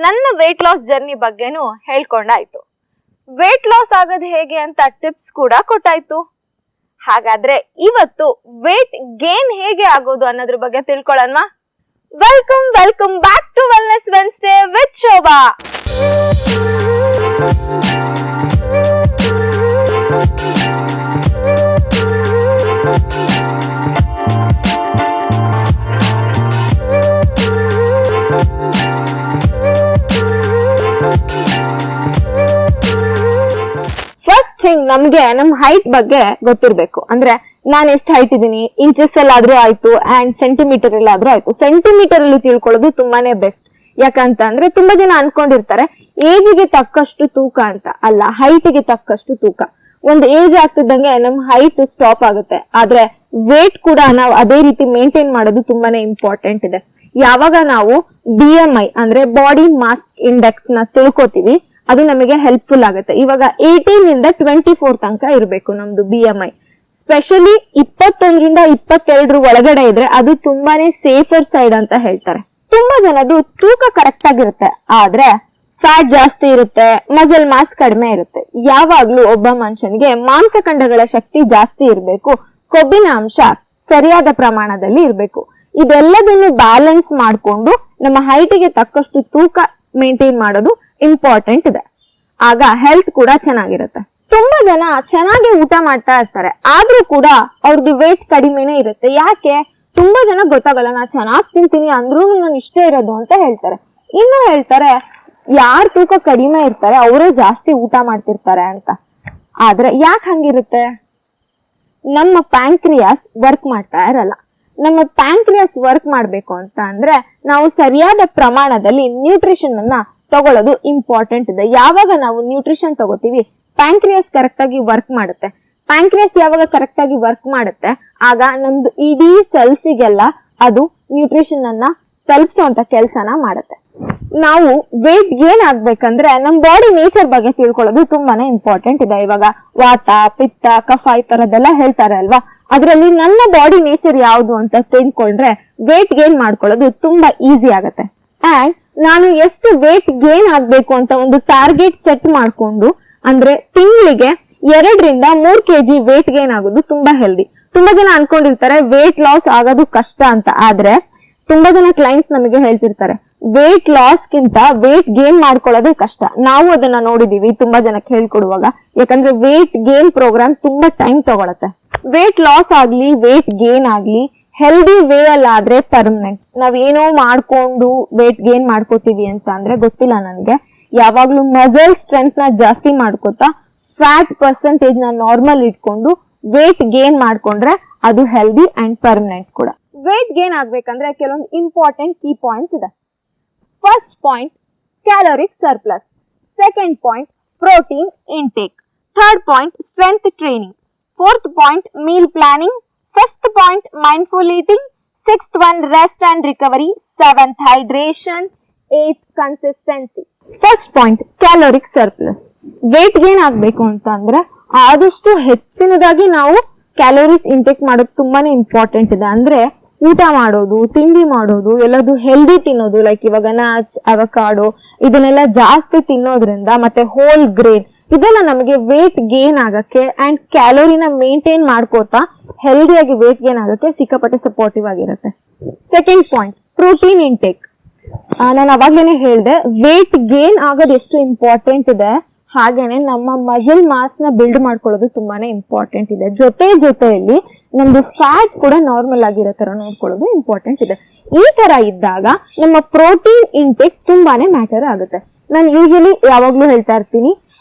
ನನ್ನ weight loss journey ಬಗ್ಗೆನೂ ಹೇಳ್ಕೊಂಡಾಯ್ತು. Weight loss ಆಗೋದು ಹೇಗೆ ಅಂತ ಟಿಪ್ಸ್ ಕೂಡ ಕೊಟ್ಟಾಯ್ತು. ಹಾಗಾದ್ರೆ ಇವತ್ತು ವೇಟ್ ಗೇನ್ ಹೇಗೆ ಆಗೋದು ಅನ್ನೋದ್ರ ಬಗ್ಗೆ ತಿಳ್ಕೊಳ್ಳೋಣ. Welcome back to wellness Wednesday with Shobha. First thing ನಮ್ಗೆ ನಮ್ ಹೈಟ್ ಬಗ್ಗೆ ಗೊತ್ತಿರ್ಬೇಕು. ಅಂದ್ರೆ ನಾನ್ ಎಷ್ಟು ಹೈಟ್ ಇದೀನಿ, ಇಂಚಸ್ ಅಲ್ಲಾದ್ರೂ ಆಯ್ತು ಅಂಡ್ ಸೆಂಟಿಮೀಟರ್ ಅಲ್ಲಾದ್ರೂ ಆಯ್ತು. ಸೆಂಟಿಮೀಟರ್ ಅಲ್ಲಿ ತಿಳ್ಕೊಳ್ಳೋದು ತುಂಬಾನೇ ಬೆಸ್ಟ್. ಯಾಕಂತ ಅಂದ್ರೆ ತುಂಬಾ ಜನ ಅನ್ಕೊಂಡಿರ್ತಾರೆ ಏಜಿಗೆ ತಕ್ಕಷ್ಟು ತೂಕ ಅಂತ. ಅಲ್ಲ, ಹೈಟ್ಗೆ ತಕ್ಕಷ್ಟು ತೂಕ. ಒಂದ್ ಏಜ್ ಆಗ್ತಿದ್ದಂಗೆ ನಮ್ ಹೈಟ್ ಸ್ಟಾಪ್ ಆಗುತ್ತೆ. ಆದ್ರೆ ವೇಟ್ ಕೂಡ ನಾವು ಅದೇ ರೀತಿ ಮೇಂಟೈನ್ ಮಾಡೋದು ತುಂಬಾನೇ ಇಂಪಾರ್ಟೆಂಟ್ ಇದೆ. ಯಾವಾಗ ನಾವು BMI ಅಂದ್ರೆ ಬಾಡಿ ಮಾಸ್ ಇಂಡೆಕ್ಸ್ ನ ತಿಳ್ಕೊತೀವಿ, ಅದು ನಮಗೆ ಹೆಲ್ಪ್ಫುಲ್ ಆಗುತ್ತೆ. ಇವಾಗ 18 ಇಂದ 24 ತನಕ ಇರಬೇಕು ನಮ್ದು BMI. ಸ್ಪೆಷಲಿ 21ರಿಂದ 22 ಒಳಗಡೆ ಇದ್ರೆ ಅದು ತುಂಬಾನೇ ಸೇಫರ್ ಸೈಡ್ ಅಂತ ಹೇಳ್ತಾರೆ. ತುಂಬಾ ಜನದು ತೂಕ ಕರೆಕ್ಟ್ ಆಗಿರುತ್ತೆ, ಆದ್ರೆ ಫ್ಯಾಟ್ ಜಾಸ್ತಿ ಇರುತ್ತೆ, ಮಸಲ್ ಮಾಸ್ ಕಡಿಮೆ ಇರುತ್ತೆ. ಯಾವಾಗ್ಲೂ ಒಬ್ಬ ಮನುಷ್ಯನಿಗೆ ಮಾಂಸಖಂಡಗಳ ಶಕ್ತಿ ಜಾಸ್ತಿ ಇರಬೇಕು, ಕೊಬ್ಬಿನ ಅಂಶ ಸರಿಯಾದ ಪ್ರಮಾಣದಲ್ಲಿ ಇರಬೇಕು. ಇದೆಲ್ಲದನ್ನು ಬ್ಯಾಲೆನ್ಸ್ ಮಾಡಿಕೊಂಡು ನಮ್ಮ ಹೈಟ್ಗೆ ತಕ್ಕಷ್ಟು ತೂಕ ಮೇಂಟೈನ್ ಮಾಡೋದು ಇಂಪಾರ್ಟೆಂಟ್ ಇದೆ. ಆಗ ಹೆಲ್ತ್ ಕೂಡ ಚೆನ್ನಾಗಿರುತ್ತೆ. ತುಂಬಾ ಜನ ಚೆನ್ನಾಗಿ ಊಟ ಮಾಡ್ತಾ ಇರ್ತಾರೆ, ಆದ್ರೂ ಕೂಡ ಅವ್ರದ್ದು ವೇಟ್ ಕಡಿಮೆನೆ ಇರುತ್ತೆ. ಯಾಕೆ? ತುಂಬಾ ಜನ ಗೊತ್ತಾಗಲ್ಲ, ನಾ ಚೆನ್ನಾಗ್ ತಿಂತೀನಿ ಅಂದ್ರೂ ನಾನು ಇಷ್ಟೇ ಇರೋದು ಅಂತ ಹೇಳ್ತಾರೆ. ಇನ್ನು ಹೇಳ್ತಾರೆ ಯಾರ್ ತೂಕ ಕಡಿಮೆ ಇರ್ತಾರೆ ಅವರೇ ಜಾಸ್ತಿ ಊಟ ಮಾಡ್ತಿರ್ತಾರೆ ಅಂತ. ಆದ್ರೆ ಯಾಕೆ ಹಂಗಿರುತ್ತೆ? ನಮ್ಮ ಪ್ಯಾಂಕ್ರಿಯಾಸ್ ವರ್ಕ್ ಮಾಡ್ತಾ ಇರಲ್ಲ. ನಮ್ಮ ಪ್ಯಾಂಕ್ರಿಯಾಸ್ ವರ್ಕ್ ಮಾಡ್ಬೇಕು ಅಂತ ಅಂದ್ರೆ ನಾವು ಸರಿಯಾದ ಪ್ರಮಾಣದಲ್ಲಿ ನ್ಯೂಟ್ರಿಷನ್ ಅನ್ನ ತಗೊಳ್ಳೋದು ಇಂಪಾರ್ಟೆಂಟ್ ಇದೆ. ಯಾವಾಗ ನಾವು ನ್ಯೂಟ್ರಿಷನ್ ತಗೋತೀವಿ, ಪ್ಯಾಂಕ್ರಿಯಾಸ್ ಕರೆಕ್ಟ್ ಆಗಿ ವರ್ಕ್ ಮಾಡುತ್ತೆ. ಪ್ಯಾಂಕ್ರಿಯಾಸ್ ಯಾವಾಗ ಕರೆಕ್ಟ್ ಆಗಿ ವರ್ಕ್ ಮಾಡುತ್ತೆ, ಆಗ ನಮ್ದು ಇಡೀ ಸೆಲ್ಸಿಗೆಲ್ಲ ಅದು ನ್ಯೂಟ್ರಿಷನ್ ಅನ್ನ ತಲುಪಿಸುವಂತ ಕೆಲಸನ ಮಾಡುತ್ತೆ. ನಾವು ವೇಟ್ ಗೇನ್ ಆಗ್ಬೇಕಂದ್ರೆ ನಮ್ ಬಾಡಿ ನೇಚರ್ ಬಗ್ಗೆ ತಿಳ್ಕೊಳ್ಳೋದು ತುಂಬಾನೇ ಇಂಪಾರ್ಟೆಂಟ್ ಇದೆ. ಇವಾಗ ವಾತ, ಪಿತ್ತ, ಕಫ ಈ ತರದೆಲ್ಲ ಹೇಳ್ತಾರೆ ಅಲ್ವಾ, ಅದ್ರಲ್ಲಿ ನನ್ನ ಬಾಡಿ ನೇಚರ್ ಯಾವುದು ಅಂತ ತಿಳ್ಕೊಂಡ್ರೆ ವೇಟ್ ಗೇನ್ ಮಾಡ್ಕೊಳ್ಳೋದು ತುಂಬಾ ಈಸಿ ಆಗತ್ತೆ. ಅಂಡ್ ನಾನು ಎಷ್ಟು ವೇಟ್ ಗೇನ್ ಆಗ್ಬೇಕು ಅಂತ ಒಂದು ಟಾರ್ಗೆಟ್ ಸೆಟ್ ಮಾಡ್ಕೊಂಡು, ಅಂದ್ರೆ ತಿಂಗಳಿಗೆ 2ರಿಂದ 3 kg ವೇಟ್ ಗೇನ್ ಆಗೋದು ತುಂಬಾ ಹೆಲ್ದಿ. ತುಂಬಾ ಜನ ಅನ್ಕೊಂಡಿರ್ತಾರೆ ವೇಟ್ ಲಾಸ್ ಆಗೋದು ಕಷ್ಟ ಅಂತ. ಆದ್ರೆ ತುಂಬಾ ಜನ ಕ್ಲೈಂಟ್ಸ್ ನಮಗೆ ಹೇಳ್ತಿರ್ತಾರೆ ವೇಟ್ ಲಾಸ್ ಗಿಂತ ವೇಟ್ ಗೇನ್ ಮಾಡ್ಕೊಳ್ಳೋದೇ ಕಷ್ಟ. ನಾವು ಅದನ್ನ ನೋಡಿದೀವಿ ತುಂಬಾ ಜನಕ್ಕೆ ಹೇಳ್ಕೊಡುವಾಗ. ಯಾಕಂದ್ರೆ ವೇಟ್ ಗೇನ್ ಪ್ರೋಗ್ರಾಮ್ ತುಂಬಾ ಟೈಮ್ ತಗೊಳತ್ತೆ. ವೇಟ್ ಲಾಸ್ ಆಗ್ಲಿ ವೇಟ್ ಗೇನ್ ಆಗ್ಲಿ ಹೆಲ್ದಿ ವೇ ಅಲ್ಲಾದ್ರೆ ಪರ್ಮನೆಂಟ್. ನಾವೇನೋ ಮಾಡ್ಕೊಂಡು ವೇಟ್ ಗೇನ್ ಮಾಡ್ಕೋತೀವಿ ಅಂತ ಅಂದ್ರೆ ಗೊತ್ತಿಲ್ಲ ನನ್ಗೆ. ಯಾವಾಗ್ಲೂ ಮಸಲ್ ಸ್ಟ್ರೆಂತ್ ನ ಜಾಸ್ತಿ ಮಾಡ್ಕೋತಾ ಫ್ಯಾಟ್ ಪರ್ಸೆಂಟೇಜ್ ನ ನಾರ್ಮಲ್ ಇಟ್ಕೊಂಡು ವೇಟ್ ಗೇನ್ ಮಾಡ್ಕೊಂಡ್ರೆ ಅದು ಹೆಲ್ದಿ ಅಂಡ್ ಪರ್ಮನೆಂಟ್ ಕೂಡ. ವೇಟ್ ಗೇನ್ ಆಗ್ಬೇಕಂದ್ರೆ ಕೆಲವೊಂದು ಇಂಪಾರ್ಟೆಂಟ್ ಕೀ ಪಾಯಿಂಟ್ಸ್ ಇದೆ. First point caloric surplus, second point protein intake, third point strength training, fourth point meal planning, fifth point mindful eating, sixth one rest and recovery, seventh hydration, eighth consistency. First point caloric surplus. Weight gain ಆಗ್ಬೇಕು ಅಂತ ಅಂದ್ರೆ ಆದಷ್ಟು ಹೆಚ್ಚಿನದಾಗಿ ನಾವು calories intake ಮಾಡೋದು ತುಂಬಾನೇ important ಇದೆ. ಅಂದ್ರೆ ಊಟ ಮಾಡೋದು, ತಿಂಡಿ ಮಾಡೋದು, ಎಲ್ಲದು ಹೆಲ್ದಿ ತಿನ್ನೋದು. ಲೈಕ್ ಇವಾಗ ನಟ್ಸ್, ಅವಕಾಡೋ ಇದನ್ನೆಲ್ಲ ಜಾಸ್ತಿ ತಿನ್ನೋದ್ರಿಂದ, ಮತ್ತೆ ಹೋಲ್ ಗ್ರೇನ್, ಇದೆಲ್ಲ ನಮಗೆ ವೇಟ್ ಗೇನ್ ಆಗಕ್ಕೆ ಅಂಡ್ ಕ್ಯಾಲೋರಿನ ಮೇಂಟೈನ್ ಮಾಡ್ಕೋತಾ ಹೆಲ್ದಿಯಾಗಿ ವೇಟ್ ಗೇನ್ ಆಗಕ್ಕೆ ಸಿಕ್ಕಾಪಟ್ಟೆ ಸಪೋರ್ಟಿವ್ ಆಗಿರುತ್ತೆ. Second point protein intake. ನಾನು ಅವಾಗ್ಲೇನೆ ಹೇಳ್ದೆ ವೇಟ್ ಗೇನ್ ಆಗೋದು ಎಷ್ಟು ಇಂಪಾರ್ಟೆಂಟ್ ಇದೆ, ಹಾಗೇನೆ ನಮ್ಮ ಮಸಲ್ ಮಾಸ್ ನ ಬಿಲ್ಡ್ ಮಾಡ್ಕೊಳ್ಳೋದು ತುಂಬಾನೇ ಇಂಪಾರ್ಟೆಂಟ್ ಇದೆ. ಜೊತೆಯಲ್ಲಿ ನಮ್ದು ಫ್ಯಾಟ್ ಕೂಡ ನಾರ್ಮಲ್ ಆಗಿರೋ ತರ ನೋಡ್ಕೊಳ್ಳೋದು ಇಂಪಾರ್ಟೆಂಟ್ ಇದೆ. ಈ ತರ ಇದ್ದಾಗ ನಮ್ಮ ಪ್ರೋಟೀನ್ ಇಂಟೇಕ್ ತುಂಬಾನೇ ಮ್ಯಾಟರ್ ಆಗುತ್ತೆ. ನಾನು ಯೂಶಲಿ ಯಾವಾಗ್ಲೂ ಹೇಳ್ತಾ ಇರ್ತೀನಿ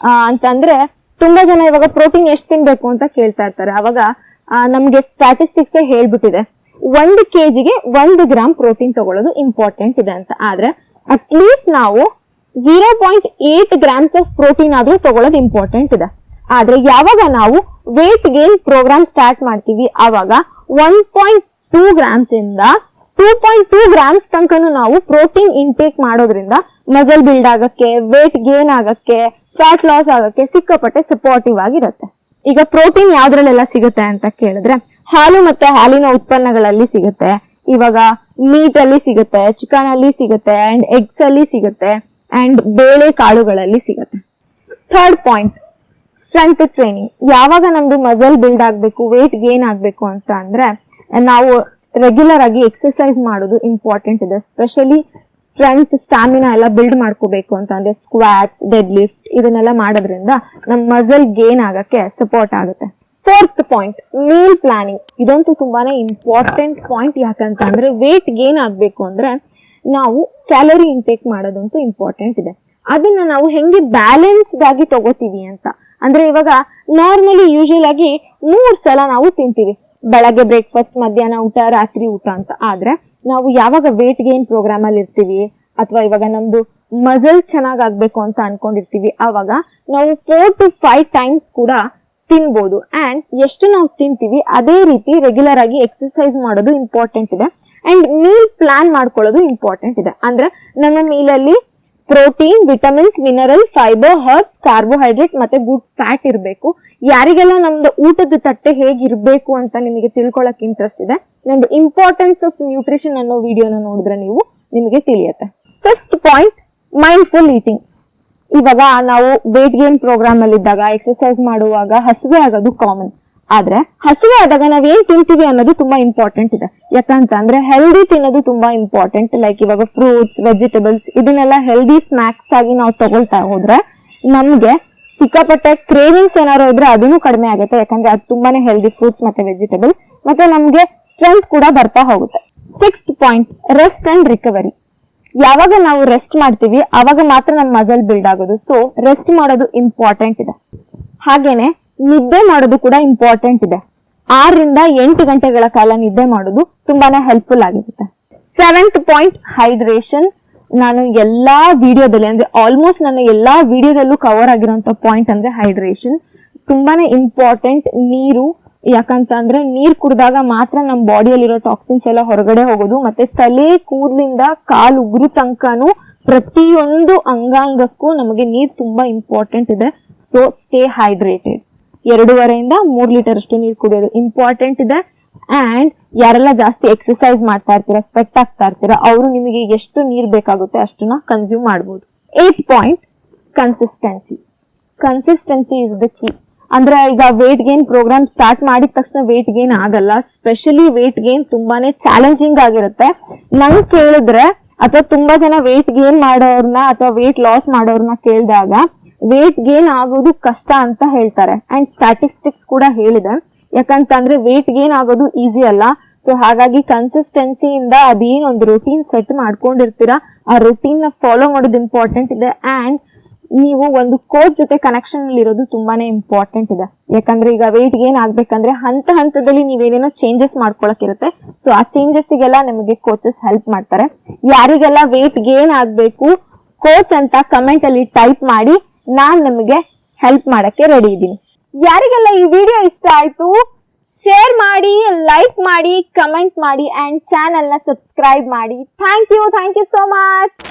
ಅಂತಂದ್ರೆ ತುಂಬಾ ಜನ ಇವಾಗ ಪ್ರೋಟೀನ್ ಎಷ್ಟು ತಿನ್ಬೇಕು ಅಂತ ಕೇಳ್ತಾ ಇರ್ತಾರೆ. ಅವಾಗ ನಮ್ಗೆ ಸ್ಟ್ಯಾಟಿಸ್ಟಿಕ್ಸ್ ಹೇಳ್ಬಿಟ್ಟಿದೆ 1 kgಗೆ 1 ಗ್ರಾಮ್ ಪ್ರೋಟೀನ್ ತಗೊಳ್ಳೋದು ಇಂಪಾರ್ಟೆಂಟ್ ಇದೆ ಅಂತ. ಆದ್ರೆ ಅಟ್ಲೀಸ್ಟ್ ನಾವು 0.8 ಗ್ರಾಮ್ಸ್ ಆಫ್ ಪ್ರೋಟೀನ್ ಆದ್ರೂ ತಗೊಳ್ಳೋದು ಇಂಪಾರ್ಟೆಂಟ್ ಇದೆ. ಆದ್ರೆ ಯಾವಾಗ ನಾವು ವೇಟ್ ಗೇನ್ ಪ್ರೋಗ್ರಾಮ್ ಸ್ಟಾರ್ಟ್ ಮಾಡ್ತೀವಿ ಆವಾಗ 1.2 ಗ್ರಾಮ್ಸ್ ಇಂದ 2.2 ಗ್ರಾಮ್ಸ್ ತನಕನು ನಾವು ಪ್ರೋಟೀನ್ ಇಂಟೇಕ್ ಮಾಡೋದ್ರಿಂದ ಮಸಲ್ ಬಿಲ್ಡ್ ಆಗಕ್ಕೆ, ವೇಟ್ ಗೇನ್ ಆಗಕ್ಕೆ, ಫ್ಯಾಟ್ ಲಾಸ್ ಆಗಕ್ಕೆ ಸಿಕ್ಕಾಪಟ್ಟೆ ಸಪೋರ್ಟಿವ್ ಆಗಿರುತ್ತೆ. ಈಗ ಪ್ರೋಟೀನ್ ಯಾವ್ದ್ರಲ್ಲೆಲ್ಲ ಸಿಗುತ್ತೆ ಅಂತ ಕೇಳಿದ್ರೆ ಹಾಲು ಮತ್ತೆ ಹಾಲಿನ ಉತ್ಪನ್ನಗಳಲ್ಲಿ ಸಿಗುತ್ತೆ. ಇವಾಗ ಮೀಟ್ ಅಲ್ಲಿ ಸಿಗುತ್ತೆ, ಚಿಕನ್ ಅಲ್ಲಿ ಸಿಗುತ್ತೆ, ಅಂಡ್ ಎಗ್ಸ್ ಅಲ್ಲಿ ಸಿಗುತ್ತೆ, ಅಂಡ್ ಬೇಳೆ ಕಾಳುಗಳಲ್ಲಿ ಸಿಗುತ್ತೆ. Third point, strength training. ಯಾವಾಗ ನಮ್ದು ಮಸಲ್ ಬಿಲ್ಡ್ ಆಗ್ಬೇಕು, ವೇಟ್ ಗೇನ್ ಆಗ್ಬೇಕು ಅಂತ ಅಂದ್ರೆ ನಾವು ರೆಗ್ಯುಲರ್ ಆಗಿ ಎಕ್ಸರ್ಸೈಸ್ ಮಾಡೋದು ಇಂಪಾರ್ಟೆಂಟ್ ಇದೆ. ಸ್ಪೆಷಲಿ ಸ್ಟ್ರೆಂತ್, ಸ್ಟಾಮಿನಾ ಎಲ್ಲ ಬಿಲ್ಡ್ ಮಾಡ್ಕೋಬೇಕು ಅಂತ ಅಂದ್ರೆ ಸ್ಕ್ವಾಟ್ಸ್, ಡೆಡ್ ಲಿಫ್ಟ್ ಇದನ್ನೆಲ್ಲ ಮಾಡೋದ್ರಿಂದ ನಮ್ ಮಸಲ್ ಗೇನ್ ಆಗಕ್ಕೆ ಸಪೋರ್ಟ್ ಆಗುತ್ತೆ. Fourth point, meal planning. ಇದಂತೂ ತುಂಬಾನೇ ಇಂಪಾರ್ಟೆಂಟ್ ಪಾಯಿಂಟ್. ಯಾಕಂತ ಅಂದ್ರೆ ವೇಟ್ ಗೇನ್ ಆಗ್ಬೇಕು ಅಂದ್ರೆ ನಾವು ಕ್ಯಾಲೋರಿ ಇಂಟೇಕ್ ಮಾಡೋದಂತೂ ಇಂಪಾರ್ಟೆಂಟ್ ಇದೆ. ಅದನ್ನ ನಾವು ಹೆಂಗೆ ಬ್ಯಾಲೆನ್ಸ್ಡ್ ಆಗಿ ತಗೋತೀವಿ ಅಂತ ಅಂದ್ರೆ, ಇವಾಗ ನಾರ್ಮಲಿ ಯೂಶುವಲ್ ಆಗಿ 3 ಸಲ ನಾವು ತಿಂತೀವಿ, ಬೆಳಗ್ಗೆ ಬ್ರೇಕ್ಫಾಸ್ಟ್, ಮಧ್ಯಾಹ್ನ ಊಟ, ರಾತ್ರಿ ಊಟ ಅಂತ. ಆದ್ರೆ ನಾವು ಯಾವಾಗ ವೇಟ್ ಗೇನ್ ಪ್ರೋಗ್ರಾಮ್ ಅಲ್ಲಿ ಇರ್ತೀವಿ ಅಥವಾ ಇವಾಗ ನಮ್ದು ಮಸಲ್ ಚೆನ್ನಾಗ್ ಆಗ್ಬೇಕು ಅಂತ ಅನ್ಕೊಂಡಿರ್ತೀವಿ, ಆವಾಗ ನಾವು 4 to 5 ಟೈಮ್ಸ್ ಕೂಡ ತಿನ್ಬೋದು. ಅಂಡ್ ಎಷ್ಟು ನಾವು ತಿಂತೀವಿ ಅದೇ ರೀತಿ ರೆಗ್ಯುಲರ್ ಆಗಿ ಎಕ್ಸರ್ಸೈಸ್ ಮಾಡೋದು ಇಂಪಾರ್ಟೆಂಟ್ ಇದೆ. ಅಂಡ್ ಮೀಲ್ ಪ್ಲಾನ್ ಮಾಡ್ಕೊಳ್ಳೋದು ಇಂಪಾರ್ಟೆಂಟ್ ಇದೆ. ಅಂದ್ರೆ ನನ್ನ ಮೀಲಲ್ಲಿ protein, vitamins, mineral, fibre, herbs, carbohydrate ಮತ್ತೆ ಗುಡ್ ಫ್ಯಾಟ್ ಇರಬೇಕು. ಯಾರಿಗೆಲ್ಲ ನಮ್ದು ಊಟದ ತಟ್ಟೆ ಹೇಗಿರ್ಬೇಕು ಅಂತ ನಿಮಗೆ ತಿಳ್ಕೊಳಕ್ ಇಂಟ್ರೆಸ್ಟ್ ಇದೆ, ನಮ್ದು ಇಂಪಾರ್ಟೆನ್ಸ್ ಆಫ್ ನ್ಯೂಟ್ರಿಷನ್ ಅನ್ನೋ ವಿಡಿಯೋನ ನೋಡಿದ್ರೆ ನಿಮಗೆ ತಿಳಿಯುತ್ತೆ. First point, mindful eating. ಇವಾಗ ನಾವು ವೇಟ್ ಗೇನ್ ಪ್ರೋಗ್ರಾಮ್ ಅಲ್ಲಿ ಇದ್ದಾಗ, ಎಕ್ಸರ್ಸೈಸ್ ಮಾಡುವಾಗ ಹಸುವೆ ಆಗೋದು ಕಾಮನ್. ಆದ್ರೆ ಹಸುವೆ ಆದಾಗ ನಾವೇನ್ ತಿಂತೀವಿ ಅನ್ನೋದು ತುಂಬಾ ಇಂಪಾರ್ಟೆಂಟ್ ಇದೆ. ಯಾಕಂತ ಅಂದ್ರೆ ಹೆಲ್ದಿ ತಿನ್ನೋದು ತುಂಬಾ ಇಂಪಾರ್ಟೆಂಟ್. ಲೈಕ್ ಇವಾಗ ಫ್ರೂಟ್ಸ್, ವೆಜಿಟೇಬಲ್ಸ್ ಇದನ್ನೆಲ್ಲ ಹೆಲ್ದಿ ಸ್ನಾಕ್ಸ್ ಆಗಿ ನಾವು ತಗೊಳ್ತಾ ಹೋದ್ರೆ ನಮ್ಗೆ ಸಿಕ್ಕಾಪಟ್ಟೆ ಕ್ರೇವಿಂಗ್ಸ್ ಏನಾರು ಇದ್ರೆ ಅದನ್ನು ಕಡಿಮೆ ಆಗುತ್ತೆ. ಯಾಕಂದ್ರೆ ಅದು ತುಂಬಾನೇ ಹೆಲ್ದಿ ಫ್ರೂಟ್ಸ್ ಮತ್ತೆ ವೆಜಿಟೇಬಲ್ಸ್, ಮತ್ತೆ ನಮ್ಗೆ ಸ್ಟ್ರೆಂತ್ ಕೂಡ ಬರ್ತಾ ಹೋಗುತ್ತೆ. Sixth point, rest and recovery. ಯಾವಾಗ ನಾವು ರೆಸ್ಟ್ ಮಾಡ್ತೀವಿ ಅವಾಗ ಮಾತ್ರ ನಮ್ಮ ಮಸಲ್ ಬಿಲ್ಡ್ ಆಗೋದು. ಸೊ ರೆಸ್ಟ್ ಮಾಡೋದು ಇಂಪಾರ್ಟೆಂಟ್ ಇದೆ. ಹಾಗೇನೆ ನಿದ್ದೆ ಮಾಡೋದು ಕೂಡ ಇಂಪಾರ್ಟೆಂಟ್ ಇದೆ. 6 ರಿಂದ 8 ಗಂಟೆಗಳ ಕಾಲ ನಿದ್ದೆ ಮಾಡೋದು ತುಂಬಾನೇ ಹೆಲ್ಪ್ಫುಲ್ ಆಗಿರುತ್ತೆ. Seventh point, hydration. ನಾನು ಎಲ್ಲಾ ವಿಡಿಯೋದಲ್ಲಿ ಅಂದ್ರೆ ಆಲ್ಮೋಸ್ಟ್ ನನ್ನ ಎಲ್ಲಾ ವಿಡಿಯೋದಲ್ಲೂ ಕವರ್ ಆಗಿರುವಂತ ಪಾಯಿಂಟ್ ಅಂದ್ರೆ ಹೈಡ್ರೇಷನ್. ತುಂಬಾನೇ ಇಂಪಾರ್ಟೆಂಟ್ ನೀರು. ಯಾಕಂತ ಅಂದ್ರೆ ನೀರ್ ಕುಡಿದಾಗ ಮಾತ್ರ ನಮ್ಮ ಬಾಡಿಯಲ್ಲಿರೋ ಟಾಕ್ಸಿನ್ಸ್ ಎಲ್ಲ ಹೊರಗಡೆ ಹೋಗೋದು. ಮತ್ತೆ ತಲೆ ಕೂದಲಿಂದ ಕಾಲು ಉಗುರು ತನಕನೂ ಪ್ರತಿಯೊಂದು ಅಂಗಾಂಗಕ್ಕೂ ನಮಗೆ ನೀರ್ ತುಂಬಾ ಇಂಪಾರ್ಟೆಂಟ್ ಇದೆ. So stay hydrated. 2.5 ರಿಂದ 3 ಲೀಟರ್ ಅಷ್ಟು ನೀರು ಕುಡಿಯೋದು ಇಂಪಾರ್ಟೆಂಟ್ ಇದೆ. ಅಂಡ್ ಯಾರೆಲ್ಲ ಜಾಸ್ತಿ ಎಕ್ಸರ್ಸೈಸ್ ಮಾಡ್ತಾ ಇರ್ತೀರಾ, ಸ್ವೆಟ್ ಆಗ್ತಾ ಇರ್ತೀರಾ, ಅವರು ನಿಮಗೆ ಎಷ್ಟು ನೀರ್ ಬೇಕಾಗುತ್ತೆ ಅಷ್ಟನ್ನ ಕನ್ಸ್ಯೂಮ್ ಮಾಡಬಹುದು. 8th point, consistency. Consistency is the key. ಅಂದ್ರೆ ಈಗ ವೇಟ್ ಗೇನ್ ಪ್ರೋಗ್ರಾಮ್ ಸ್ಟಾರ್ಟ್ ಮಾಡಿದ ತಕ್ಷಣ ವೇಟ್ ಗೇನ್ ಆಗಲ್ಲ. ಸ್ಪೆಷಲಿ ವೇಟ್ ಗೇನ್ ತುಂಬಾನೇ ಚಾಲೆಂಜಿಂಗ್ ಆಗಿರುತ್ತೆ. ನಂಗೆ ಕೇಳಿದ್ರೆ ಅಥವಾ ತುಂಬಾ ಜನ ವೇಟ್ ಗೇನ್ ಮಾಡೋರ್ನ ಅಥವಾ ವೇಟ್ ಲಾಸ್ ಮಾಡೋರ್ನ ಕೇಳಿದಾಗ ವೇಟ್ ಗೇನ್ ಆಗೋದು ಕಷ್ಟ ಅಂತ ಹೇಳ್ತಾರೆ. ಅಂಡ್ ಸ್ಟ್ಯಾಟಿಸ್ಟಿಕ್ಸ್ ಕೂಡ ಹೇಳಿದೆ. ಯಾಕಂತಂದ್ರೆ ವೇಟ್ ಗೇನ್ ಆಗೋದು ಈಸಿ ಅಲ್ಲ. ಸೊ ಹಾಗಾಗಿ ಕನ್ಸಿಸ್ಟೆನ್ಸಿಯಿಂದ ಅದೇನ್ ಒಂದು ರೂಟೀನ್ ಸೆಟ್ ಮಾಡ್ಕೊಂಡಿರ್ತೀರಾ, ಆ ರೂಟೀನ್ ನ ಫಾಲೋ ಮಾಡೋದು ಇಂಪಾರ್ಟೆಂಟ್ ಇದೆ. ಅಂಡ್ ನೀವು ಒಂದು ಕೋಚ್ ಜೊತೆ ಕನೆಕ್ಷನ್ ಅಲ್ಲಿ ಇರೋದು ತುಂಬಾನೇ ಇಂಪಾರ್ಟೆಂಟ್ ಇದೆ. ಯಾಕಂದ್ರೆ ಈಗ ವೇಟ್ ಗೇನ್ ಆಗ್ಬೇಕಂದ್ರೆ ಹಂತದಲ್ಲಿ ನೀವೇನೇನೋ ಚೇಂಜಸ್ ಮಾಡ್ಕೊಳಕಿರುತ್ತೆ. ಸೊ ಆ ಚೇಂಜಸ್ ಗೆಲ್ಲ ನಿಮಗೆ ಕೋಚಸ್ ಹೆಲ್ಪ್ ಮಾಡ್ತಾರೆ. ಯಾರಿಗೆಲ್ಲ ವೇಟ್ ಗೇನ್ ಆಗ್ಬೇಕು ಕೋಚ್ ಅಂತ ಕಮೆಂಟ್ ಅಲ್ಲಿ ಟೈಪ್ ಮಾಡಿ, ನಾನ್ ನಿಮಗೆ ಹೆಲ್ಪ್ ಮಾಡಕ್ಕೆ ರೆಡಿ ಇದ್ದೀನಿ. ಯಾರಿಗೆಲ್ಲ ಈ ವಿಡಿಯೋ ಇಷ್ಟ ಆಯ್ತು ಶೇರ್ ಮಾಡಿ, ಲೈಕ್ ಮಾಡಿ, ಕಮೆಂಟ್ ಮಾಡಿ ಅಂಡ್ ಚಾನೆಲ್ ನ ಸಬ್ಸ್ಕ್ರೈಬ್ ಮಾಡಿ. Thank you so much.